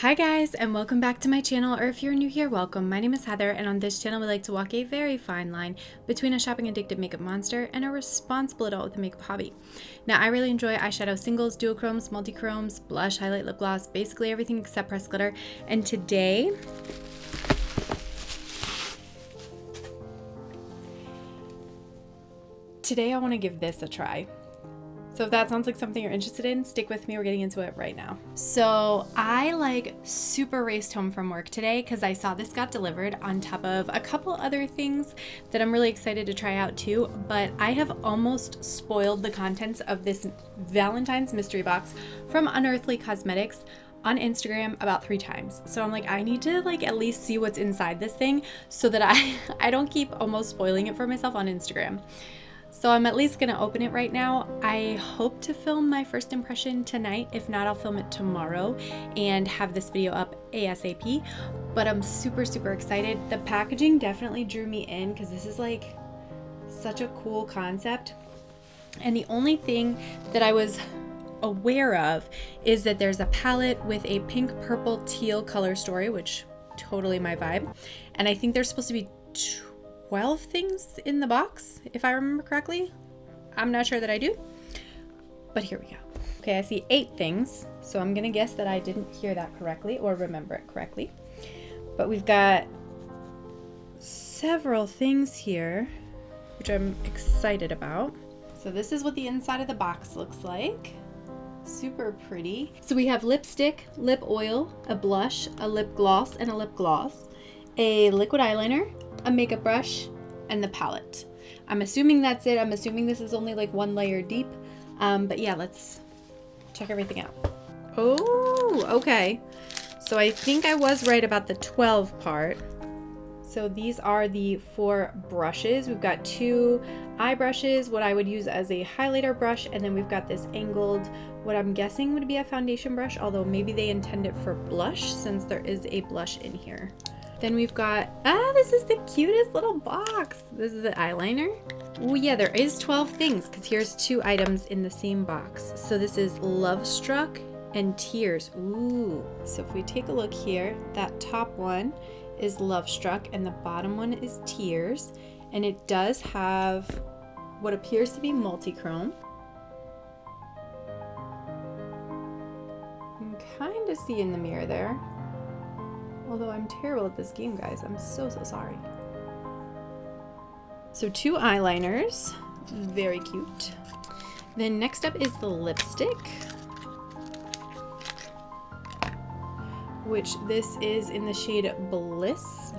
Hi guys, and welcome back to my channel, or if you're new here, welcome. My name is Heather, and on this channel we like to walk a very fine line between a shopping addicted makeup monster and a responsible adult with a makeup hobby. Now, I really enjoy eyeshadow singles, duochromes, multi-chromes, blush, highlight, lip gloss, basically everything except pressed glitter. And today I want to give this a try. So if that sounds like something you're interested in, stick with me. We're getting into it right now. So I super raced home from work today because I saw this got delivered on top of a couple other things that I'm really excited to try out too. But I have almost spoiled the contents of this Valentine's mystery box from Unearthly Cosmetics on Instagram about 3 times. So I'm like, I need to at least see what's inside this thing so that I don't keep almost spoiling it for myself on Instagram. So I'm at least gonna open it right now. I hope to film my first impression tonight. If not, I'll film it tomorrow and have this video up ASAP. But I'm super excited. The packaging definitely drew me in because this is such a cool concept. And the only thing that I was aware of is that there's a palette with a pink, purple, teal color story, which totally my vibe. And I think there's supposed to be 12 things in the box, if I remember correctly. I'm not sure that I do, but here we go. Okay, I see 8 things, so I'm gonna guess that I didn't hear that correctly or remember it correctly. But we've got several things here, which I'm excited about. So this is what the inside of the box looks like. Super pretty. So we have lipstick, lip oil, a blush, a lip gloss, and a lip gloss, a liquid eyeliner, a makeup brush, and the palette. I'm assuming that's it. I'm assuming this is only 1 layer deep. But yeah, let's check everything out. Oh, okay. So I think I was right about the 12 part. So these are the 4 brushes. We've got 2 eye brushes, what I would use as a highlighter brush, and then we've got this angled, what I'm guessing would be a foundation brush, although maybe they intend it for blush since there is a blush in here. Then we've got, this is the cutest little box. This is the eyeliner. Oh yeah, there is 12 things because here's 2 items in the same box. So this is Love Struck and Tears. Ooh. So if we take a look here, that top one is Love Struck and the bottom one is Tears. And it does have what appears to be multi-chrome. You can kind of see in the mirror there. Although I'm terrible at this game, guys. I'm so sorry. So 2 eyeliners. Very cute. Then next up is the lipstick, which this is in the shade Bliss.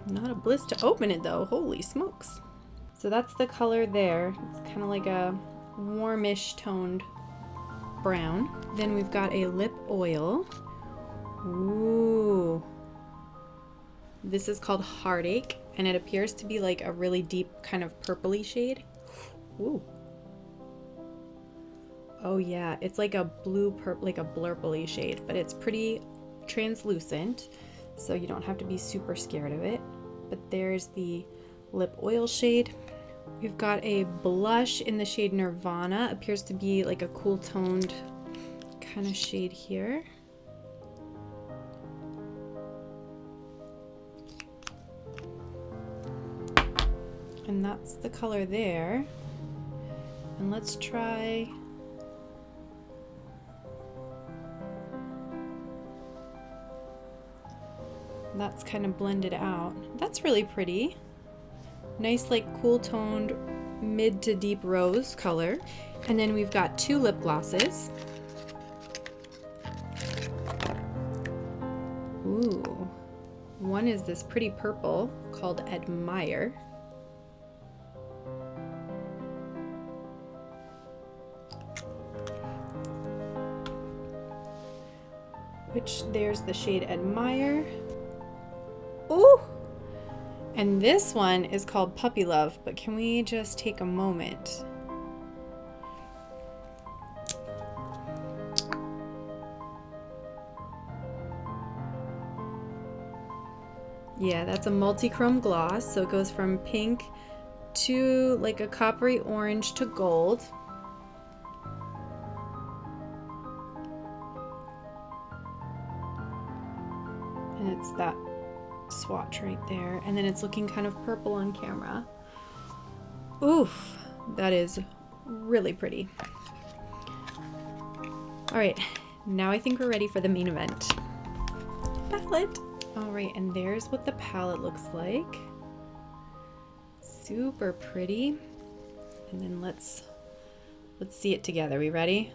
Not a bliss to open it though. Holy smokes. So that's the color there. It's kind of like a warmish toned brown. Then we've got a lip oil. Ooh. This is called Heartache, and it appears to be a really deep kind of purpley shade. Ooh. Oh yeah, it's like a blue purple, like a blurpley shade, but it's pretty translucent, so you don't have to be super scared of it. But there's the lip oil shade. We've got a blush in the shade Nirvana. Appears to be a cool toned kind of shade here. And that's the color there. And let's try that's kind of blended out. That's really pretty. Nice cool toned mid to deep rose color. And then we've got 2 lip glosses. Ooh. One is this pretty purple called Admire. Which there's the shade Admire. Ooh! And this one is called Puppy Love, but can we just take a moment? Yeah, that's a multi-chrome gloss, so it goes from pink to a coppery orange to gold. And it's that swatch right there. And then it's looking kind of purple on camera. Oof, that is really pretty. All right, now I think we're ready for the main event. Palette. All right, and there's what the palette looks like. Super pretty. And then let's see it together. We ready?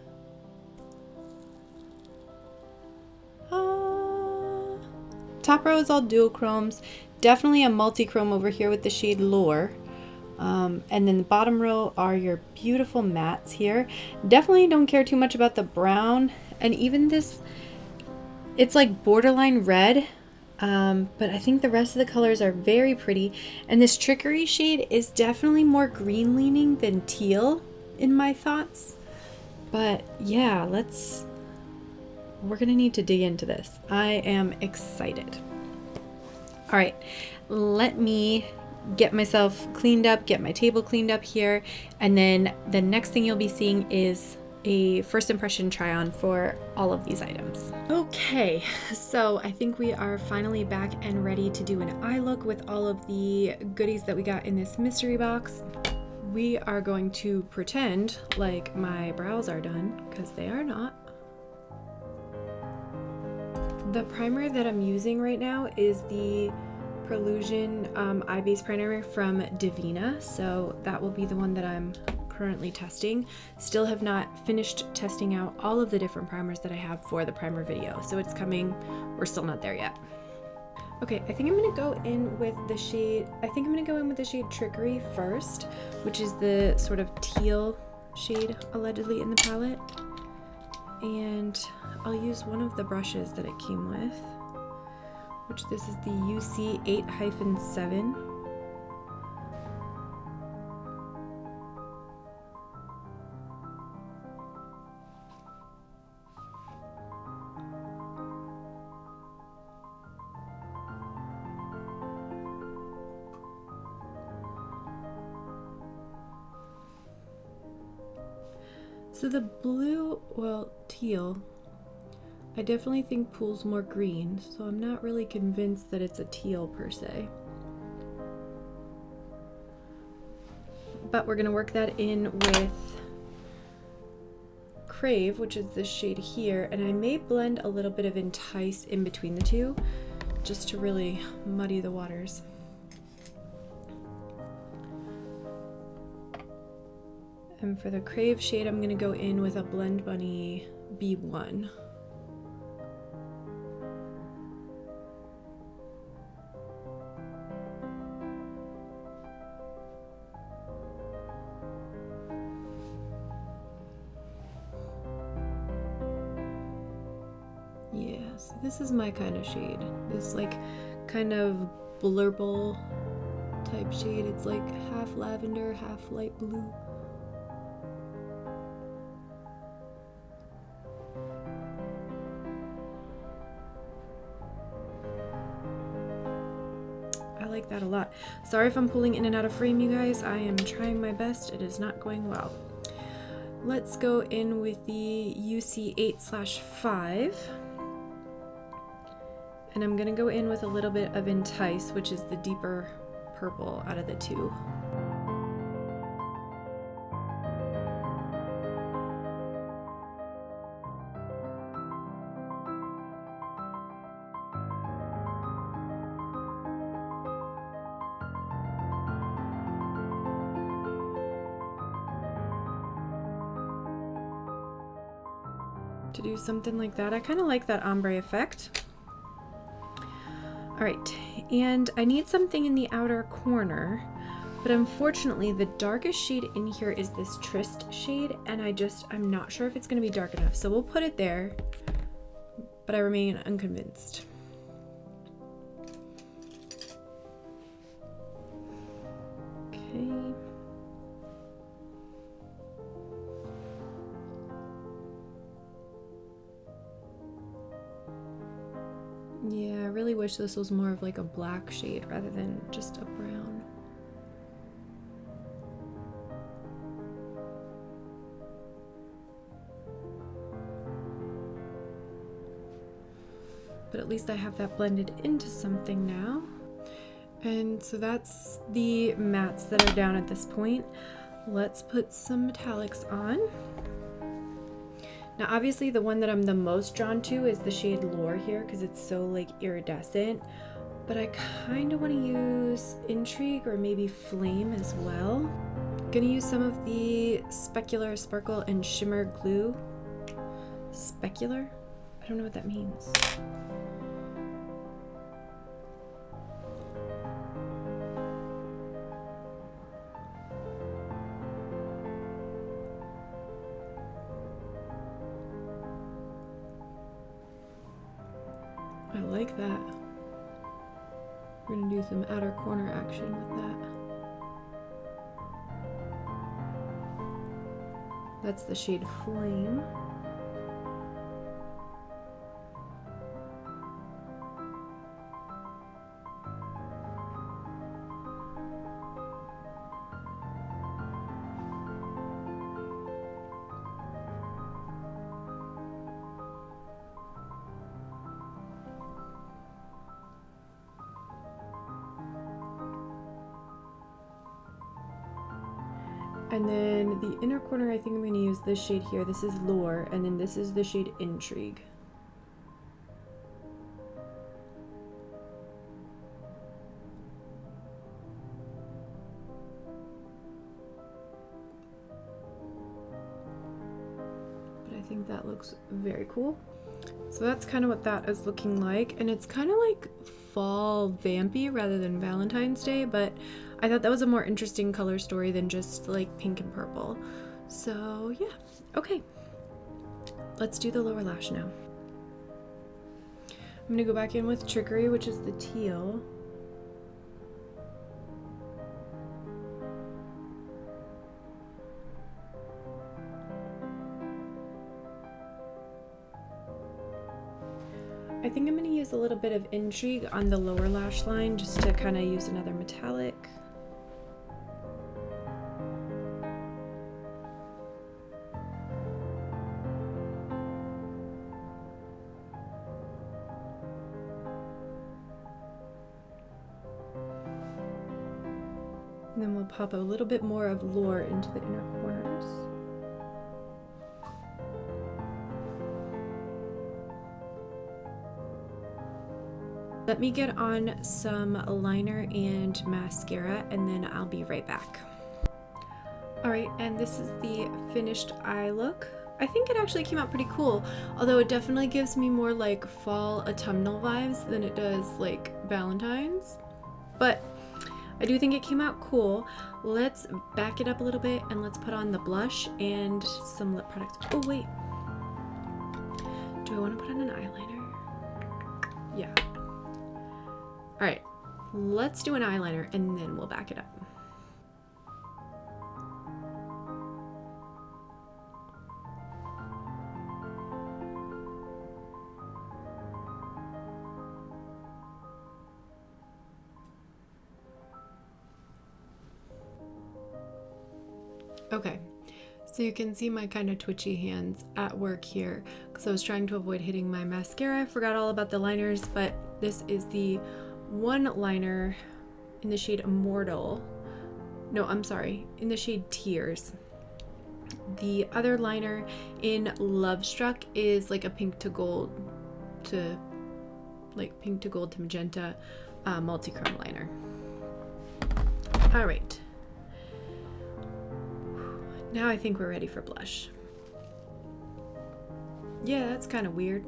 Top row is all duochromes. Definitely a multi-chrome over here with the shade Lure. And then the bottom row are your beautiful mattes here. Definitely don't care too much about the brown. And even this, it's like borderline red. But I think the rest of the colors are very pretty. And this Trickery shade is definitely more green leaning than teal in my thoughts. But yeah, we're gonna need to dig into this. I am excited. All right, let me get myself cleaned up, get my table cleaned up here, and then the next thing you'll be seeing is a first impression try on for all of these items. Okay, so I think we are finally back and ready to do an eye look with all of the goodies that we got in this mystery box. We are going to pretend like my brows are done, because they are not. The primer that I'm using right now is the Prelusion Eye Base Primer from Divina, so that will be the one that I'm currently testing. Still have not finished testing out all of the different primers that I have for the primer video, so it's coming. We're still not there yet. Okay, I think I'm gonna go in with the shade, Trickery first, which is the sort of teal shade allegedly in the palette. And I'll use one of the brushes that it came with, which this is the UC 8-7. So the blue, well, teal, I definitely think pulls more green, so I'm not really convinced that it's a teal per se. But we're gonna work that in with Crave, which is this shade here, and I may blend a little bit of Entice in between the two, just to really muddy the waters. And for the Crave shade, I'm gonna go in with a Blend Bunny B1. Yeah, so this is my kind of shade. This like kind of blurple type shade. It's like half lavender, half light blue. I like that a lot. Sorry if I'm pulling in and out of frame, you guys. I am trying my best. It is not going well. Let's go in with the UC 8/5. And I'm gonna go in with a little bit of Entice, which is the deeper purple out of the two. To do something like that, I kind of like that ombre effect. All right, and I need something in the outer corner, but unfortunately the darkest shade in here is this Tryst shade, and I'm not sure if it's gonna be dark enough, so we'll put it there, but I remain unconvinced. Okay. Yeah, I really wish this was more of like a black shade rather than just a brown. but at least I have that blended into something now. And so that's the mattes that are down at this point. Let's put some metallics on. Now obviously the one that I'm the most drawn to is the shade Lure here because it's so like iridescent, but I kind of want to use Intrigue or maybe Flame as well. I'm gonna use some of the Specular Sparkle and Shimmer glue. Specular? I don't know what that means. I like that. We're gonna do some outer corner action with that. That's the shade Flame. And then the inner corner, I think I'm going to use this shade here. This is Lure, and then this is the shade Intrigue. But I think that looks very cool. So that's kind of what that is looking like, and it's kind of like fall vampy rather than Valentine's Day, but I thought that was a more interesting color story than just like pink and purple. So yeah, okay. Let's do the lower lash now. I'm gonna go back in with Trickery, which is the teal. I think I'm going to use a little bit of Intrigue on the lower lash line just to kind of use another metallic. And then we'll pop a little bit more of Lure into the inner corners. Let me get on some liner and mascara and then I'll be right back. Alright, and this is the finished eye look. I think it actually came out pretty cool, although it definitely gives me more like fall autumnal vibes than it does like Valentine's. But I do think it came out cool. Let's back it up a little bit and let's put on the blush and some lip products. Oh wait, do I want to put on an eyeliner? Yeah. All right, let's do an eyeliner and then we'll back it up. Okay, so you can see my kind of twitchy hands at work here because I was trying to avoid hitting my mascara. I forgot all about the liners, but this is the one liner in the shade Immortal. No, I'm sorry, in the shade Tears. The other liner in Love Struck is like a pink to gold to magenta multi-chrome liner. All right. Now I think we're ready for blush. Yeah, that's kind of weird.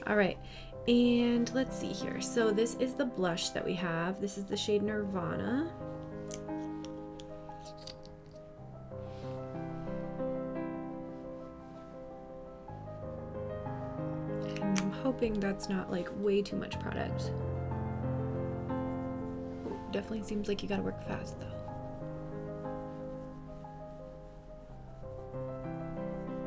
All right. And let's see here. So this is the blush that we have. This is the shade Nirvana. And I'm hoping that's not like way too much product. Ooh, definitely seems like you gotta work fast though.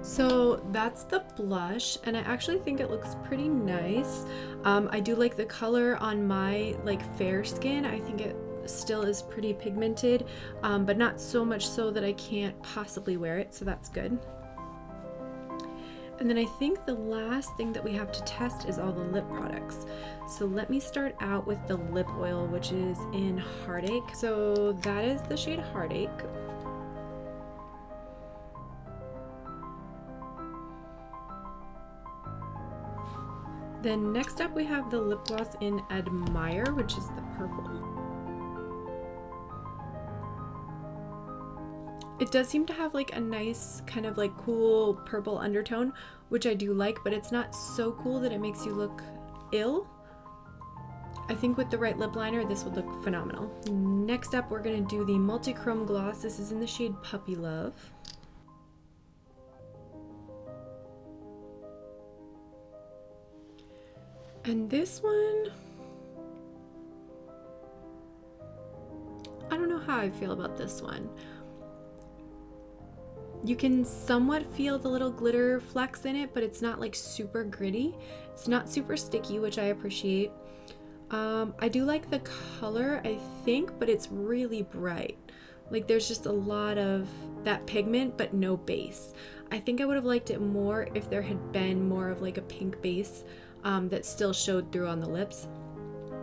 So that's the blush, and I actually think it looks pretty nice. I do like the color on my like fair skin. I think it still is pretty pigmented, but not so much so that I can't possibly wear it, so that's good. And then I think the last thing that we have to test is all the lip products. So let me start out with the lip oil, which is in Heartache. So that is the shade Heartache. Then next up we have the lip gloss in Admire, which is the purple. It does seem to have like a nice kind of like cool purple undertone, which I do like, but it's not so cool that it makes you look ill. I think with the right lip liner, this would look phenomenal. Next up, we're gonna do the multi-chrome gloss. This is in the shade Puppy Love. And this one, I don't know how I feel about this one. You can somewhat feel the little glitter flecks in it, but it's not like super gritty. It's not super sticky, which I appreciate. I do like the color, I think, but it's really bright. Like there's just a lot of that pigment, but no base. I think I would have liked it more if there had been more of like a pink base that still showed through on the lips.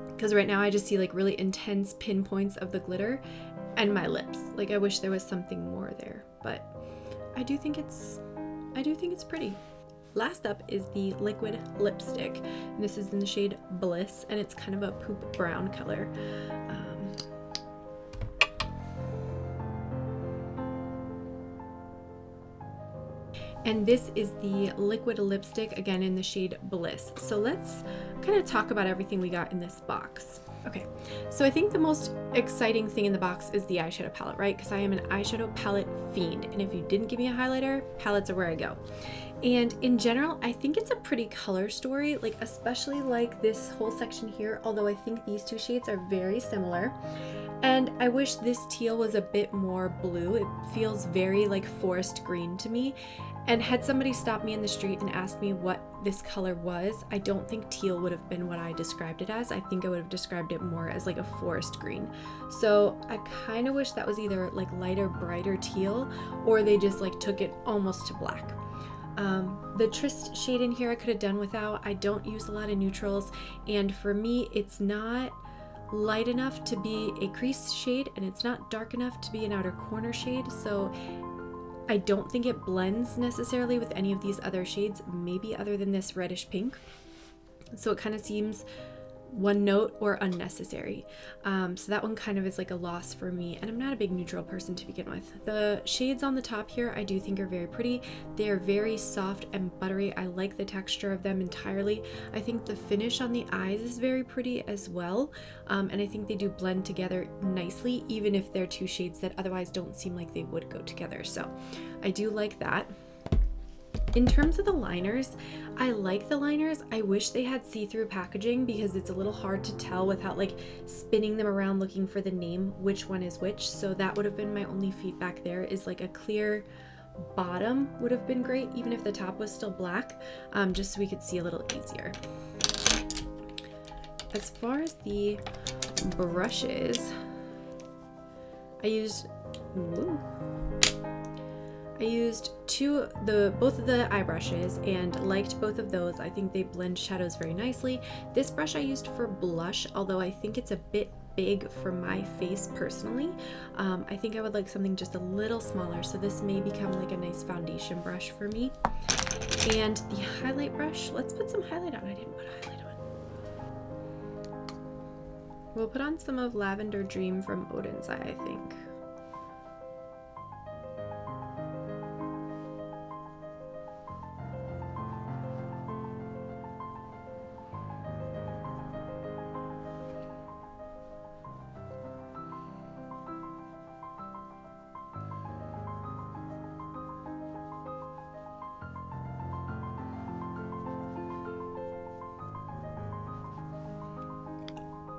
Because right now I just see like really intense pinpoints of the glitter and my lips. Like I wish there was something more there, but I do think it's pretty. Last up is the liquid lipstick, and this is in the shade Bliss, and it's kind of a poop brown color. And this is the liquid lipstick, again in the shade Bliss. So let's kind of talk about everything we got in this box. Okay, so I think the most exciting thing in the box is the eyeshadow palette, right? Because I am an eyeshadow palette fiend, and if you didn't give me a highlighter, palettes are where I go. And in general, I think it's a pretty color story, like especially like this whole section here, although I think these two shades are very similar. And I wish this teal was a bit more blue. It feels very like forest green to me. And had somebody stopped me in the street and asked me what this color was, I don't think teal would have been what I described it as. I think I would have described it more as like a forest green. So I kind of wish that was either like lighter, brighter teal, or they just like took it almost to black. The Tryst shade in here I could have done without. I don't use a lot of neutrals, and for me it's not light enough to be a crease shade, and it's not dark enough to be an outer corner shade, so I don't think it blends necessarily with any of these other shades, maybe other than this reddish pink. So it kind of seems one note or unnecessary. So that one kind of is like a loss for me, and I'm not a big neutral person to begin with. The shades on the top here I do think are very pretty. They are very soft and buttery. I like the texture of them entirely. I think the finish on the eyes is very pretty as well, and I think they do blend together nicely, even if they're two shades that otherwise don't seem like they would go together. So I do like that. In terms of the liners, I like the liners. I wish they had see-through packaging because it's a little hard to tell without like spinning them around looking for the name, which one is which. So that would have been my only feedback there, is like a clear bottom would have been great, even if the top was still black, just so we could see a little easier. As far as the brushes, I used both of the eye brushes and liked both of those. I think they blend shadows very nicely. This brush I used for blush, although I think it's a bit big for my face personally. I think I would like something just a little smaller, so this may become like a nice foundation brush for me. And the highlight brush, let's put some highlight on. I didn't put a highlight on. We'll put on some of Lavender Dream from Odin's Eye, I think.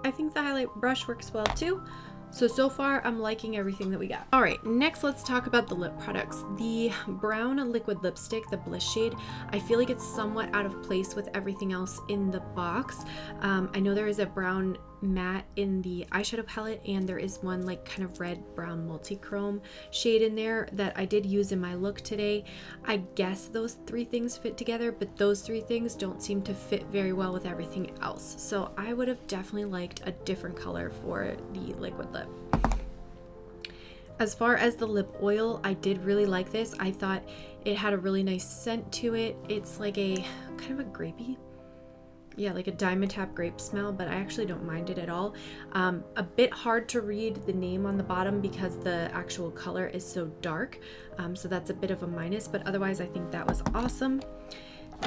I think the highlight brush works well too. So far I'm liking everything that we got. All right, next let's talk about the lip products. The brown liquid lipstick, the Bliss shade, I feel like it's somewhat out of place with everything else in the box. I know there is a brown matte in the eyeshadow palette, and there is one like kind of red brown multi-chrome shade in there that I did use in my look today. I guess those three things fit together, but those three things don't seem to fit very well with everything else. So I would have definitely liked a different color for the liquid lip. As far as the lip oil, I did really like this. I thought it had a really nice scent to it. It's like a kind of a grapey, yeah, like a Dimetapp grape smell, but I actually don't mind it at all. A bit hard to read the name on the bottom because the actual color is so dark, so that's a bit of a minus, but otherwise I think that was awesome.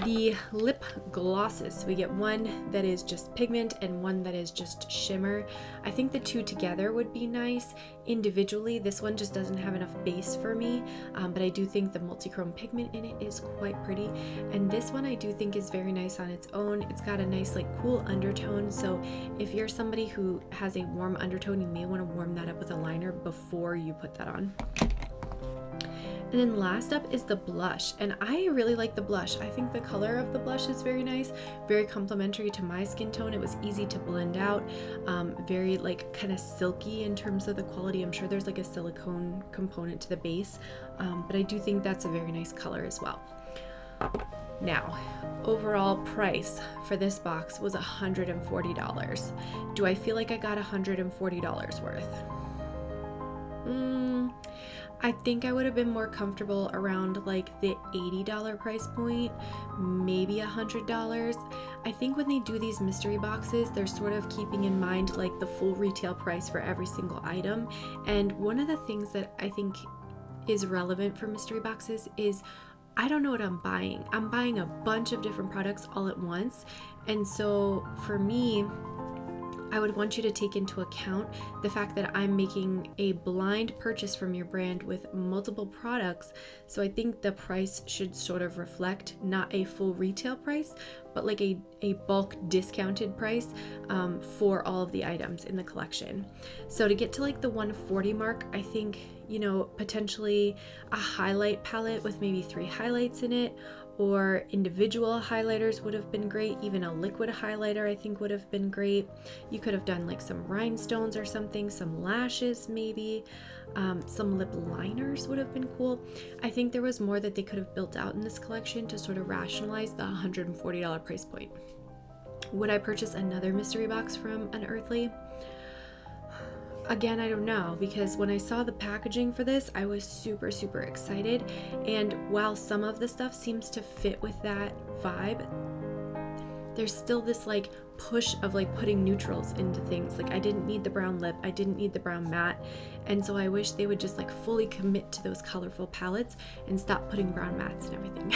The lip glosses, we get one that is just pigment and one that is just shimmer. I think the two together would be nice. Individually, this one just doesn't have enough base for me, but I do think the multi-chrome pigment in it is quite pretty. And this one I do think is very nice on its own. It's got a nice like cool undertone, so if you're somebody who has a warm undertone, you may want to warm that up with a liner before you put that on. And then last up is the blush, and I really like the blush. I think the color of the blush is very nice, very complimentary to my skin tone. It was easy to blend out, very like kind of silky in terms of the quality. I'm sure there's like a silicone component to the base, but I do think that's a very nice color as well. Now, overall price for this box was $140. Do I feel like I got $140 worth? I think I would have been more comfortable around like the $80 price point, maybe $100. I think when they do these mystery boxes, they're sort of keeping in mind like the full retail price for every single item. And one of the things that I think is relevant for mystery boxes is I don't know what I'm buying. I'm buying a bunch of different products all at once. And so for me, I would want you to take into account the fact that I'm making a blind purchase from your brand with multiple products. So I think the price should sort of reflect not a full retail price, but like a bulk discounted price for all of the items in the collection. So to get to like the 140 mark, I think, you know, potentially a highlight palette with maybe 3 highlights in it, or individual highlighters would have been great. Even a liquid highlighter I think would have been great. You could have done like some rhinestones or something, some lashes maybe, some lip liners would have been cool. I think there was more that they could have built out in this collection to sort of rationalize the $140 price point. Would I purchase another mystery box from Unearthly? Again, I don't know, because when I saw the packaging for this, I was super excited. And while some of the stuff seems to fit with that vibe, there's still this like push of like putting neutrals into things. Like I didn't need the brown lip, I didn't need the brown matte, and so I wish they would just like fully commit to those colorful palettes and stop putting brown mattes and everything.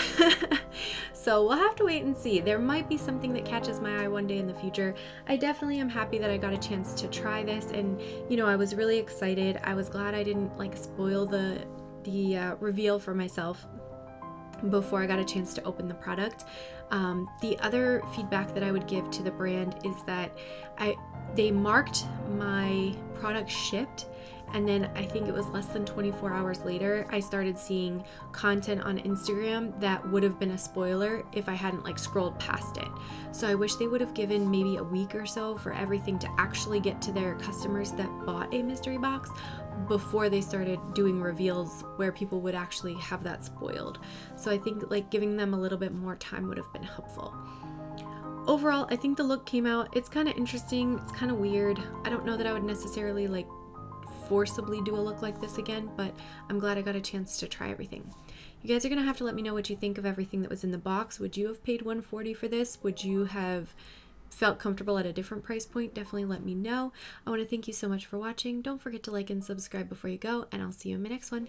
So we'll have to wait and see. There might be something that catches my eye one day in the future. I definitely am happy that I got a chance to try this, and you know, I was really excited. I was glad I didn't like spoil the reveal for myself before I got a chance to open the product. The other feedback that I would give to the brand is that they marked my product shipped, and then I think it was less than 24 hours later, I started seeing content on Instagram that would have been a spoiler if I hadn't like scrolled past it. So I wish they would have given maybe a week or so for everything to actually get to their customers that bought a mystery box before they started doing reveals where people would actually have that spoiled. So I think like giving them a little bit more time would have been helpful. Overall, I think the look came out. It's kind of interesting. It's kind of weird. I don't know that I would necessarily like forcibly do a look like this again, but I'm glad I got a chance to try everything. You guys are gonna have to let me know what you think of everything that was in the box. Would you have paid $140 for this? Would you have felt comfortable at a different price point? Definitely let me know. I want to thank you so much for watching. Don't forget to like and subscribe before you go, and I'll see you in my next one.